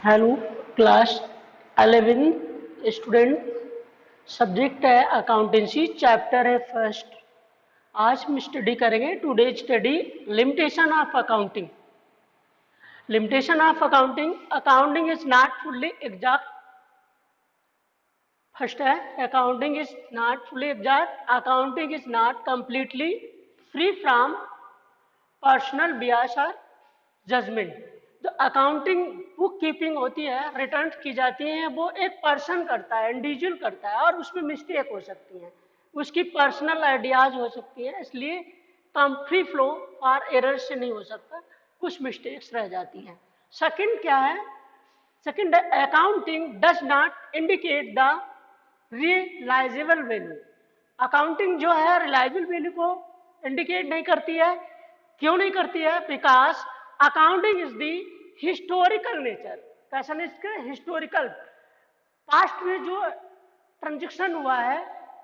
Hello class 11 student. Subject है accountancy, chapter है first. आज हम स्टडी करेंगे today study limitation of accounting. Limitation of accounting, accounting is not fully exact. First है accounting is not fully exact, accounting is not completely free from personal bias और judgement. जो accounting book keeping होती है, return की जाती हैं, वो एक पर्सन करता है, इंडिविजुअल करता है, और उसमें मिस्टेक हो सकती हैं, उसकी पर्सनल आइडियाज हो सकती है, इसलिए कम फ्री फ्लो और एरर से नहीं हो सकता, कुछ मिस्टेक्स रह जाती हैं। सेकंड क्या है? Second, accounting does not indicate the realisable value. Accounting जो है रिलायबल वैल्यू को इंडिकेट नहीं करती है। क्यों नहीं करती है? Because accounting is the historical nature. कैसा इसके हिस्टोरिकल, पास्ट में जो ट्रांजेक्शन हुआ है,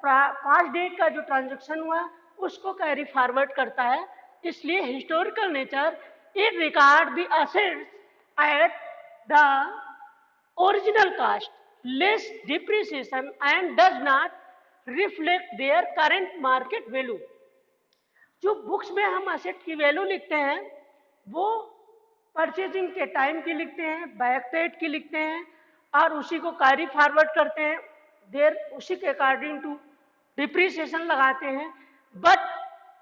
पास्ट डेट का जो ट्रांजेक्शन हुआ उसको कैरी फॉरवर्ड करता है, इसलिए historical nature it record the assets at the original cost less depreciation and does not reflect their current market value. जो बुक्स में हम असेट की वैल्यू लिखते हैं वो परचेजिंग के टाइम की लिखते हैं, बैक डेट की लिखते हैं, और उसी को कैरी फॉरवर्ड करते हैं, देर उसी के अकॉर्डिंग टू डिप्रिसिएशन लगाते हैं। बट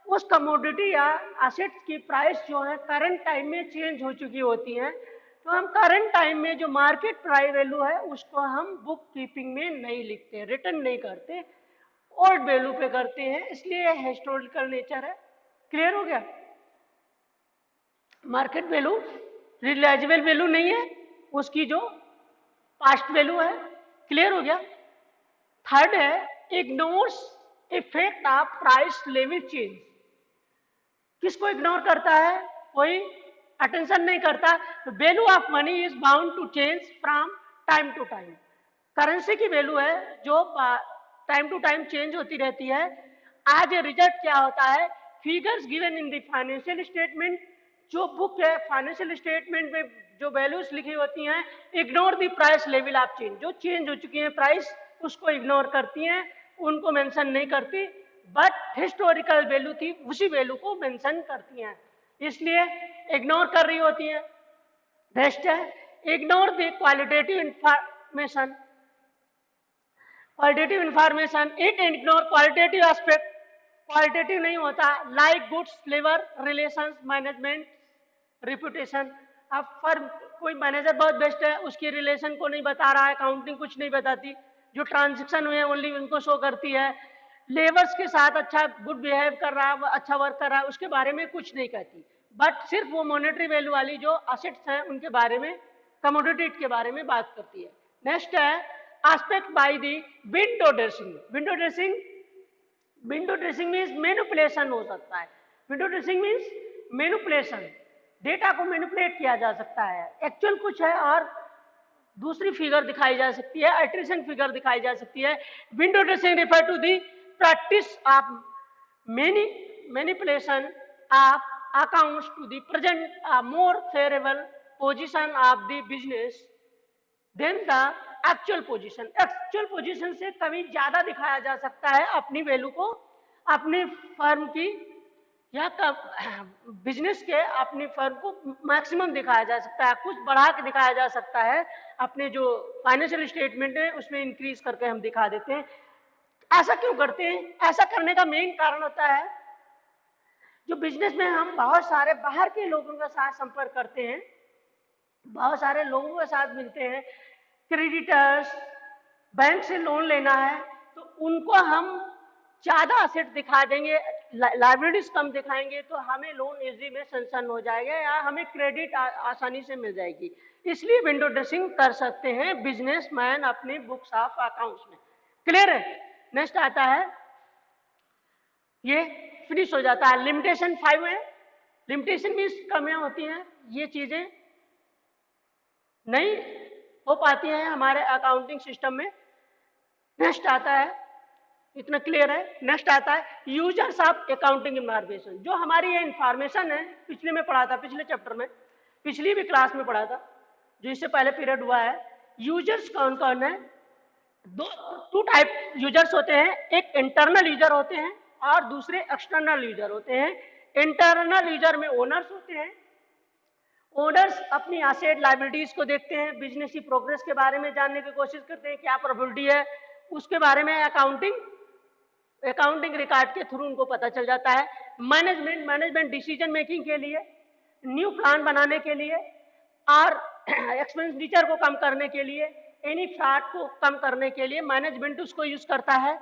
उस कमोडिटी या असेट्स की प्राइस जो है करंट टाइम में चेंज हो चुकी होती है, तो हम करंट टाइम में जो मार्केट प्राइस वैल्यू है उसको हम बुक कीपिंग में नहीं लिखते, रिटर्न नहीं करते, ओल्ड वैल्यू पे करते हैं, इसलिए हिस्टोरिकल नेचर है। क्लियर हो गया? मार्केट वैल्यू रियलाइजेबल वैल्यू नहीं है, उसकी जो पास्ट वैल्यू है। क्लियर हो गया? थर्ड है ignores effect of price level change. किसको इग्नोर करता है? कोई अटेंशन नहीं करता। Value of money is bound to change from time to time. Currency की वैल्यू है जो टाइम टू टाइम चेंज होती रहती है। आज रिजल्ट क्या होता है? Figures given in the financial statement, जो बुक है फाइनेंशियल स्टेटमेंट में जो वैल्यूज लिखी होती हैं, ignore the price level of change. जो चेंज हो चुकी है प्राइस उसको इग्नोर करती हैं, उनको मेंशन नहीं करती, बट हिस्टोरिकल वैल्यू थी उसी वैल्यू को मेंशन करती हैं, इसलिए इग्नोर कर रही होती हैं। नेक्स्ट है ignore the qualitative information. Qualitative information, it ignore qualitative aspect. Qualitative नहीं होता, like goods, labour relations, management, reputation. अब फर्म कोई मैनेजर बहुत बेस्ट है, उसकी रिलेशन को नहीं बता रहा है, अकाउंटिंग कुछ नहीं बताती, जो ट्रांजेक्शन हुए ओनली उनको शो करती है। लेबर्स के साथ अच्छा गुड बिहेव कर रहा है, अच्छा वर्क कर रहा है, उसके बारे में कुछ नहीं कहती, बट सिर्फ वो मॉनेटरी वैल्यू वाली जो असेट्स हैं उनके बारे में, कमोडिटी के बारे में बात करती है। नेक्स्ट है aspect by the window dressing. Window dressing, window dressing means manipulation हो सकता है। Window dressing means manipulation, data को मैनिपुलेट किया जा सकता है, एक्चुअल कुछ है और दूसरी फिगर दिखाई जा सकती है, अल्टरेशन फिगर दिखाई जा सकती है। Window dressing refer to the practice of manipulation of accounts to the present a more favourable position of the business than the actual position. Actual position से कभी ज्यादा दिखाया जा सकता है अपनी वैल्यू को, अपनी फर्म की या बिजनेस के, अपनी फर्म को मैक्सिमम दिखाया जा सकता है, कुछ बढ़ा के दिखाया जा सकता है, अपने जो फाइनेंशियल स्टेटमेंट है उसमें इंक्रीज करके हम दिखा देते हैं। ऐसा क्यों करते हैं? ऐसा करने का मेन कारण होता है जो बिजनेस में हम बहुत सारे बाहर के लोगों के साथ संपर्क करते हैं, बहुत सारे लोगों के साथ मिलते हैं, क्रेडिटर्स, बैंक से लोन लेना है तो उनको हम ज्यादा असेट दिखा देंगे, लाइबिलिटीज कम दिखाएंगे तो हमें लोन इजी में सैंक्शन हो जाएगा या हमें क्रेडिट आसानी से मिल जाएगी, इसलिए विंडो ड्रेसिंग कर सकते हैं बिजनेसमैन अपने बुक्स ऑफ अकाउंट्स में। क्लियर है? नेक्स्ट आता है, ये फिनिश हो जाता है। लिमिटेशन 5 है। लिमिटेशन मीन्स कमियां होती हैं, ये चीजें नहीं हो पाती हैं हमारे अकाउंटिंग सिस्टम में। नेक्स्ट आता है इतना क्लियर है। नेक्स्ट आता है यूजर्स ऑफ अकाउंटिंग इंफॉर्मेशन। जो हमारी ये इंफॉर्मेशन है, पिछले में पढ़ा था, पिछले चैप्टर में, पिछली भी क्लास में पढ़ा था, जो इससे पहले पीरियड हुआ है। यूजर्स कौन कौन है? टू टाइप यूजर्स होते हैं, एक इंटरनल यूजर होते हैं और दूसरे एक्सटर्नल यूजर होते हैं। इंटरनल यूजर में ओनर्स होते हैं। ओनर्स अपनी एसेट लायबिलिटीज को देखते हैं, बिजनेस की प्रोग्रेस के बारे में जानने की कोशिश करते हैं, क्या प्रोबेबिलिटी है उसके बारे में अकाउंटिंग रिकॉर्ड के थ्रू उनको पता चल जाता है। मैनेजमेंट डिसीजन मेकिंग के लिए, न्यू प्लान बनाने के लिए और एक्सपेंडिचर को कम करने के लिए, एनी फ्रॉड को कम करने के लिए मैनेजमेंट उसको यूज करता है।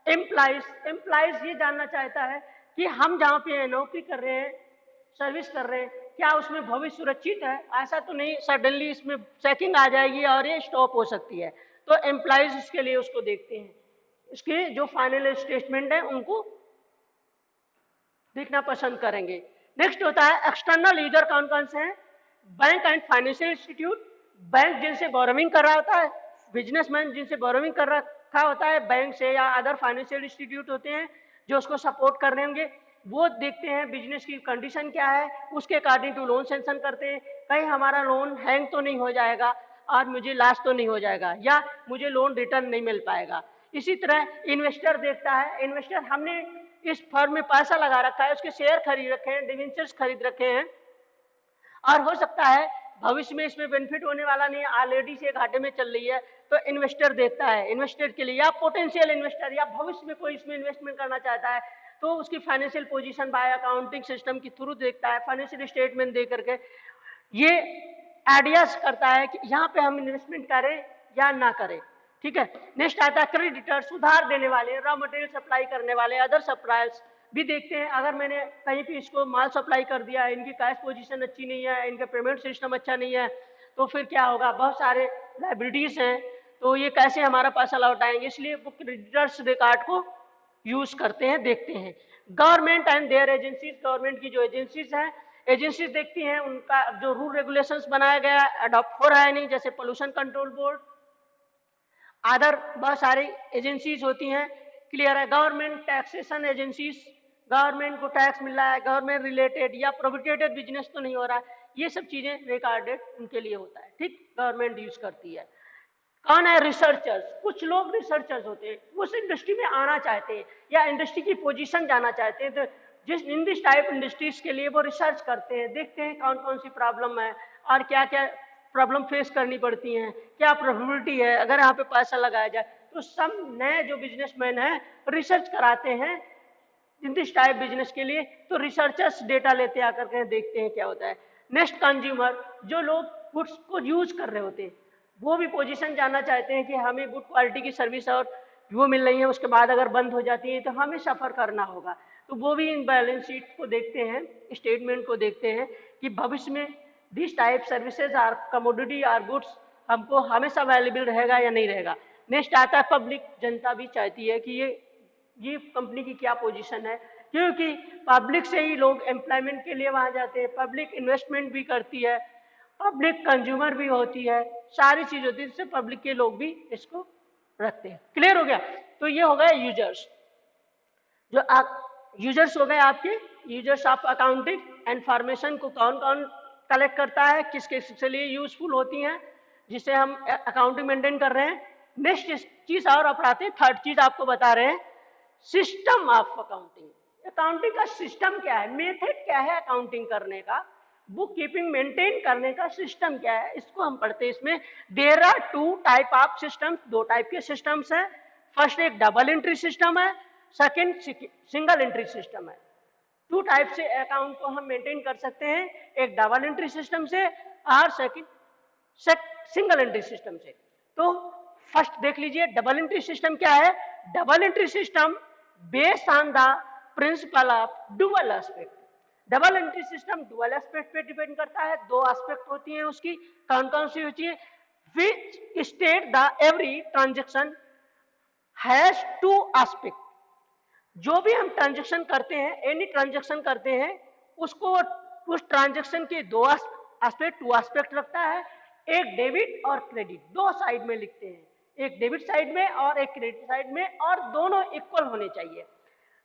एम्प्लॉइज ये जानना चाहता है कि हम जहाँ पे नौकरी कर रहे हैं, सर्विस कर रहे हैं, क्या उसमें भविष्य सुरक्षित है? ऐसा तो नहीं सडनली इसमें चेकिंग आ जाएगी और ये स्टॉप हो सकती है। तो एम्प्लॉइज उसके लिए उसको देखते हैं, उसके जो फाइनल स्टेटमेंट है उनको देखना पसंद करेंगे। नेक्स्ट होता है एक्सटर्नल यूजर कौन कौन से हैं? Bank and financial institute. Bank जिनसे बोरोविंग कर रहा होता है, बिजनेसमैन जिनसे बोरोविंग कर रखा होता है बैंक से, या अदर फाइनेंशियल इंस्टीट्यूट होते हैं जो उसको सपोर्ट कर रहे होंगे, वो देखते हैं बिजनेस की कंडीशन क्या है, उसके अकॉर्डिंग टू लोन सेंक्शन करते हैं। कहीं हमारा लोन हैंग तो नहीं हो जाएगा और मुझे लॉस तो नहीं हो जाएगा, या मुझे लोन रिटर्न नहीं मिल पाएगा। इसी तरह इन्वेस्टर देखता है, इन्वेस्टर हमने इस फर्म में पैसा लगा रखा है, उसके शेयर खरीद रखे हैं, डिवेंचर्स खरीद रखे हैं, और हो सकता है भविष्य में इसमें बेनिफिट होने वाला नहीं है, ऑलरेडी से घाटे में चल रही है। तो इन्वेस्टर देखता है, इन्वेस्टर के लिए या पोटेंशियल इन्वेस्टर या भविष्य में कोई इसमें इन्वेस्टमेंट करना चाहता है तो उसकी financial position by accounting system के थ्रू देखता है, फाइनेंशियल स्टेटमेंट दे करके ये आइडियाज करता है कि यहाँ पे हम इन्वेस्टमेंट करें या ना करें। ठीक है। नेक्स्ट आता है क्रेडिटर, सुधार देने वाले, रॉ मटेरियल सप्लाई करने वाले, अदर सप्लायर्स भी देखते हैं। अगर मैंने कहीं पे इसको माल सप्लाई कर दिया, इनकी कैश पोजीशन अच्छी नहीं है, इनका पेमेंट सिस्टम अच्छा नहीं है, तो फिर क्या होगा? बहुत सारे लायबिलिटीज हैं, तो ये कैसे हमारा पैसा लौटाएंगे? इसलिए वो क्रेडिटर्स रिकॉर्ड को यूज करते हैं, देखते हैं। Government and their agencies, government की जो एजेंसीज हैं, एजेंसीज देखती हैं उनका जो रूल रेगुलेशंस बनाया गया अडॉप्ट हो रहा है नहीं, जैसे पोल्यूशन कंट्रोल बोर्ड, अदर बहुत सारी एजेंसीज होती हैं। क्लियर है। गवर्नमेंट टैक्सेशन एजेंसीज, गवर्नमेंट को टैक्स मिल रहा है, गवर्नमेंट रिलेटेड या प्रोहिबिटेड बिजनेस तो नहीं हो रहा है, ये सब चीजें रिकॉर्डेड उनके लिए होता है। ठीक, गवर्नमेंट यूज करती है। कौन है? रिसर्चर्स। कुछ लोग रिसर्चर्स होते हैं, उस इंडस्ट्री में आना चाहते हैं या इंडस्ट्री की पोजीशन जाना चाहते हैं, तो जिस इन दिस टाइप इंडस्ट्रीज के लिए वो रिसर्च करते हैं, देखते हैं कौन कौन सी प्रॉब्लम है और क्या क्या प्रॉब्लम फेस करनी पड़ती हैं, क्या प्रोबेबिलिटी है अगर यहाँ पे पैसा लगाया जाए। तो सब नए जो बिजनेसमैन हैं रिसर्च कराते हैं इन दिस टाइप बिजनेस के लिए, तो रिसर्चर्स डेटा लेते आकर के देखते हैं क्या होता है। नेक्स्ट कंज्यूमर, जो लोग गुड्स को यूज कर रहे होते हैं, वो भी पोजीशन जानना चाहते हैं कि हमें गुड क्वालिटी की सर्विस और वो मिल रही है, उसके बाद अगर बंद हो जाती है तो हमें सफ़र करना होगा। तो वो भी इन बैलेंस शीट को देखते हैं, स्टेटमेंट को देखते हैं कि भविष्य में this type services or commodity or goods हमको हमेशा अवेलेबल रहेगा या नहीं रहेगा। नेक्स्ट आता है पब्लिक, जनता भी चाहती है कि ये कंपनी की क्या पोजीशन है, क्योंकि पब्लिक से ही लोग एम्प्लॉयमेंट के लिए वहाँ जाते हैं, पब्लिक इन्वेस्टमेंट भी करती है, पब्लिक कंज्यूमर भी होती है, सारी चीज होती है, इससे पब्लिक के लोग भी इसको रखते हैं। क्लियर हो गया? तो ये हो गए यूजर्स। जो यूजर्स हो गए आपके, यूजर्स ऑफ अकाउंटिंग इन्फॉर्मेशन को कौन कौन कलेक्ट करता है, किस किस के लिए यूजफुल होती हैं, जिससे हम अकाउंटिंग मेंटेन कर रहे हैं। नेक्स्ट चीज और अपनाते हैं, थर्ड चीज आपको बता रहे हैं, सिस्टम ऑफ अकाउंटिंग। अकाउंटिंग का सिस्टम क्या है, मेथड क्या है अकाउंटिंग करने का, बुक कीपिंग मेंटेन करने का सिस्टम क्या है, इसको हम पढ़ते हैं। इसमें there are two type of systems, दो टाइप के सिस्टम्स हैं। फर्स्ट एक डबल एंट्री सिस्टम है, सेकंड सिंगल एंट्री सिस्टम है। टू टाइप से अकाउंट को हम मेंटेन कर सकते हैं, एक डबल एंट्री सिस्टम से और सेकंड सिंगल एंट्री सिस्टम से। तो फर्स्ट देख लीजिए डबल एंट्री सिस्टम क्या है। Double entry system based on the principle of dual aspect. Double entry system dual aspect पे डिपेंड करता है, दो एस्पेक्ट होती हैं उसकी, कौन कौन सी होती है, which state the every transaction has to aspect. जो भी हम ट्रांजेक्शन करते हैं, एनी ट्रांजेक्शन करते हैं, उसको उस ट्रांजेक्शन के दो एस्पेक्ट, टू एस्पेक्ट रखता है, एक डेबिट और क्रेडिट, दो साइड में लिखते हैं। एक डेबिट साइड में और एक क्रेडिट साइड में, और दोनों इक्वल होने चाहिए।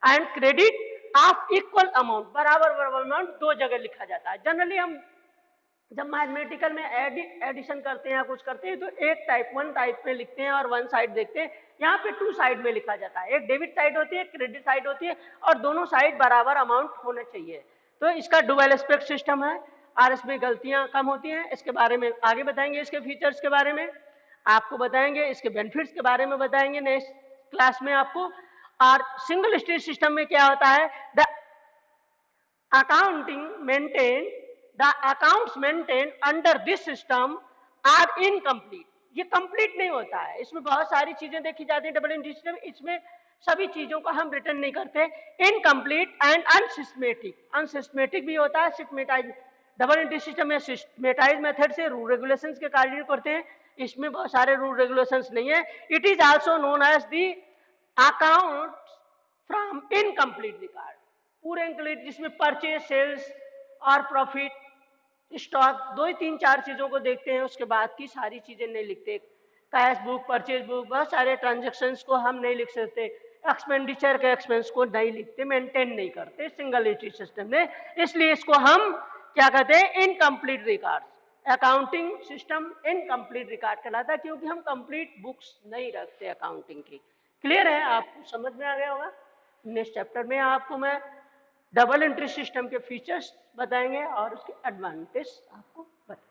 And credit of equal amount, बराबर बराबर अमाउंट दो जगह लिखा जाता है। जनरली हम जब मैथमेटिकल में एडिशन करते हैं या कुछ करते हैं तो एक टाइप वन टाइप में लिखते हैं और वन साइड देखते हैं। यहाँ पे टू साइड में लिखा जाता है, एक डेबिट साइड होती है, क्रेडिट साइड होती है, और दोनों साइड बराबर अमाउंट होना चाहिए। तो इसका डुअल एस्पेक्ट सिस्टम है और इसमें गलतियां कम होती हैं। इसके बारे में आगे बताएंगे, इसके फीचर्स के बारे में आपको बताएंगे, इसके बेनिफिट्स के बारे में बताएंगे नेक्स्ट क्लास में आपको। और सिंगल स्टेज सिस्टम में क्या होता है, the accounting maintained, the accounts maintained under this system are incomplete। ये कंप्लीट नहीं होता है, इसमें बहुत सारी चीजें देखी जाती है डबल एंट्री सिस्टम, इसमें सभी चीजों को हम रिटर्न नहीं करते। इनकम्प्लीट एंड अनसिस्टमेटिक, अनसिस्टमेटिक भी होता है, सिस्टमेटाइज। डबल एंट्री सिस्टम में सिस्टमेटाइज मेथड से रूल रेगुलेशंस के कार्य करते हैं, इसमें बहुत सारे रूल रेगुलेशंस नहीं है। It is also known as the account from incomplete record, पूरे इंक्लूड जिसमें परचेज, सेल्स और प्रॉफिट, स्टॉक, दो ही तीन चार चीजों को देखते हैं, उसके बाद की सारी चीजें नहीं लिखते। कैश बुक, परचेज बुक, बहुत सारे ट्रांजैक्शंस को हम नहीं लिख सकते, एक्सपेंडिचर के एक्सपेंस को नहीं लिखते, मेंटेन नहीं करते सिंगल एंट्री सिस्टम में, इसलिए इसको हम क्या कहते हैं, incomplete records. Accounting system incomplete record कहलाता है क्योंकि हम कंप्लीट बुक्स नहीं रखते अकाउंटिंग की। क्लियर है, आपको समझ में आ गया होगा। नेक्स्ट चैप्टर में आपको मैं डबल एंट्री सिस्टम के फीचर्स बताएंगे और उसके एडवांटेज आपको बताएंगे।